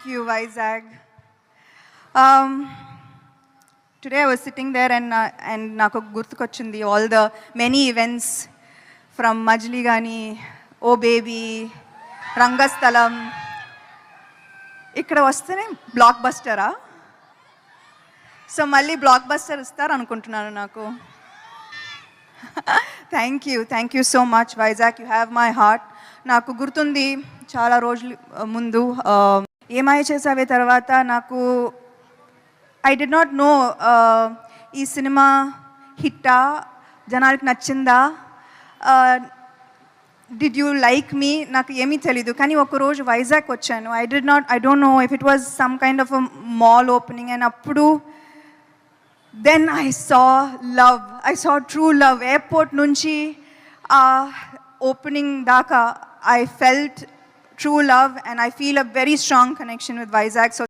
you, Vizag. Um, Today I was sitting there and నాకు గుర్తుకొచ్చింది all the many events from Majli Gani, Oh Baby, రంగస్థలం. ఇక్కడ వస్తేనే black బస్టరా? So మళ్ళీ block buster ఇస్తారు అనుకుంటున్నాను నాకు. Thank you so much Vizag, you have my heart. నాకు గుర్తుంది చాలా రోజులు ముందు ఏమాయ చేసావే తర్వాత నాకు ఐ డి నాట్ నో ఈ సినిమా హిట్టా, జనాలకి నచ్చిందా, డిడ్ యూ లైక్ మీ, నాకు ఏమీ తెలీదు. కానీ ఒకరోజు వైజాగ్ వచ్చాను. I don't know if it was some kind of a mall opening, and అప్పుడు then I saw true love. Airport నుంచి ఓపెనింగ్ దాకా I felt true love, and I feel a very strong connection with Vizag. So